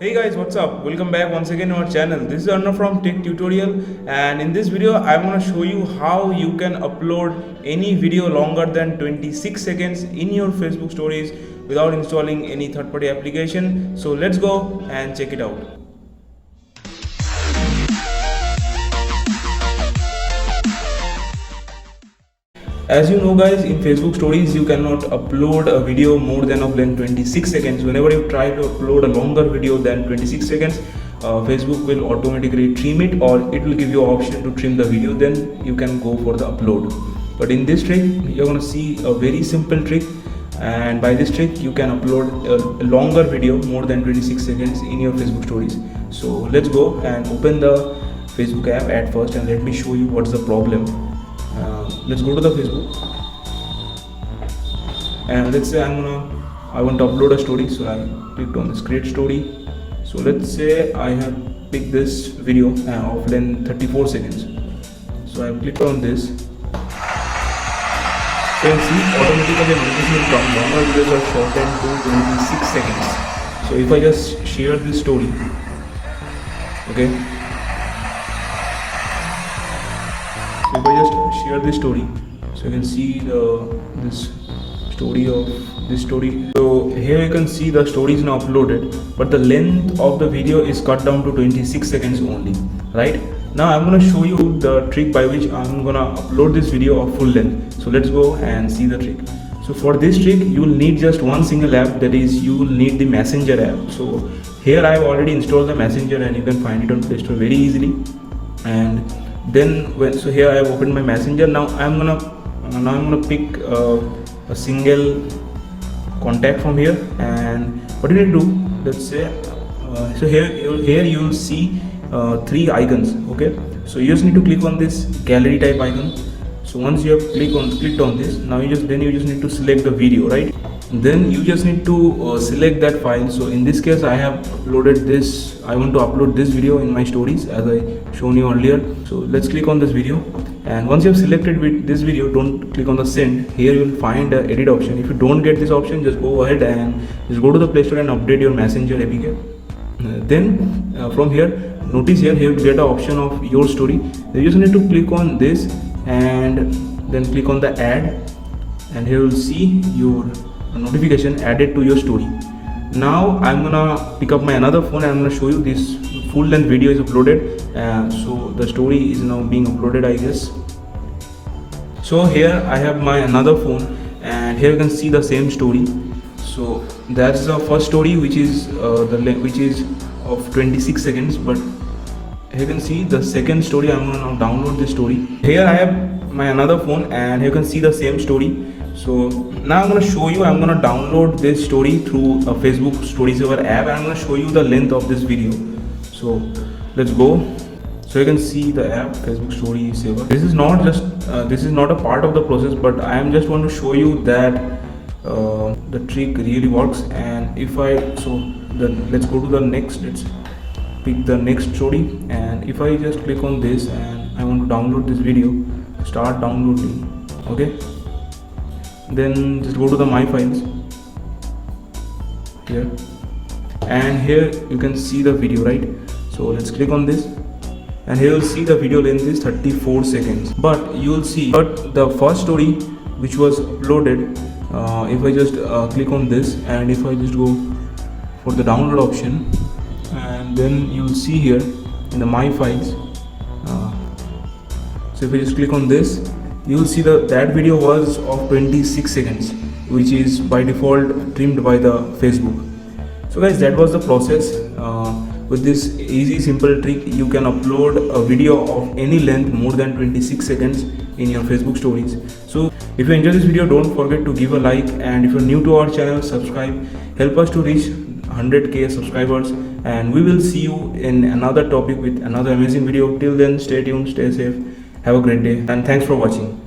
Hey guys, what's up? Welcome back once again to our channel. This is Arnav from Tech Tutorial, and in this video I'm going to show you how you can upload any video longer than 26 seconds in your Facebook stories without installing any third-party application. So let's go and check it out. As you know guys, in Facebook stories you cannot upload a video more than of length 26 seconds. Whenever you try to upload a longer video than 26 seconds, Facebook will automatically trim it, or it will give you an option to trim the video, then you can go for the upload. But in this trick you're going to see a very simple trick, and by this trick you can upload a longer video more than 26 seconds in your Facebook stories. So let's go and open the Facebook app at first, and let me show you what's the problem. Let's go to the Facebook, and let's say I want to upload a story, so I clicked on this create story. So let's say I have picked this video of length 34 seconds. So I clicked on this. So you can see automatically a notification will come. Longer videos are shortened to 26 seconds. So if I just share this story, okay. So if I just share this story, so you can see this story. So here you can see the story is now uploaded, but the length of the video is cut down to 26 seconds only. Right now I'm going to show you the trick by which I'm going to upload this video of full length. So let's go and see the trick. So for this trick you will need just one single app, that is you will need the Messenger app. So here I have already installed the Messenger, and you can find it on Play Store very easily. And then so here I have opened my Messenger. Now I'm gonna pick a single contact from here, and what you need to do, let's say so here you will see three icons. Okay, so you just need to click on this gallery type icon. So once you have clicked on this, now you just need to select the video, right? Then you just need to select that file. So in this case I have uploaded this, I want to upload this video in my stories as I shown you earlier. So let's click on this video, and once you have selected with this video, don't click on the send. Here you will find the edit option. If you don't get this option, just go ahead and just go to the Play Store and update your Messenger APK. Then from here, notice here you will get an option of your story. You just need to click on this and then click on the add, and here you will see your notification added to your story. Now I'm gonna pick up my another phone, and I'm gonna show you this full length video is uploaded. So the story is now being uploaded, I guess. So here I have my another phone, and here you can see the same story. So that's the first story, which is of 26 seconds. But here you can see the second story. I'm gonna now download this story. Here I have my another phone, and here you can see the same story. So now I'm going to show you, I'm going to download this story through a Facebook Story Saver app, and I'm going to show you the length of this video. So let's go. So you can see the app Facebook Story Saver. This is not a part of the process, but I am just want to show you that the trick really works. And let's go to the next, let's pick the next story, and if I just click on this and I want to download this video, start downloading. Okay, then just go to the my files here, and here you can see the video, right? So let's click on this, and here you'll see the video length is 34 seconds. But you'll see the first story which was uploaded, if I just click on this, and if I just go for the download option, and then you'll see here in the my files, so if I just click on this, you will see that video was of 26 seconds, which is by default trimmed by the Facebook. So guys, that was the process. With this easy simple trick, you can upload a video of any length more than 26 seconds in your Facebook stories. So if you enjoyed this video, don't forget to give a like, and if you're new to our channel, subscribe. Help us to reach 100k subscribers, and we will see you in another topic with another amazing video. Till then, stay tuned, stay safe, have a great day, and thanks for watching.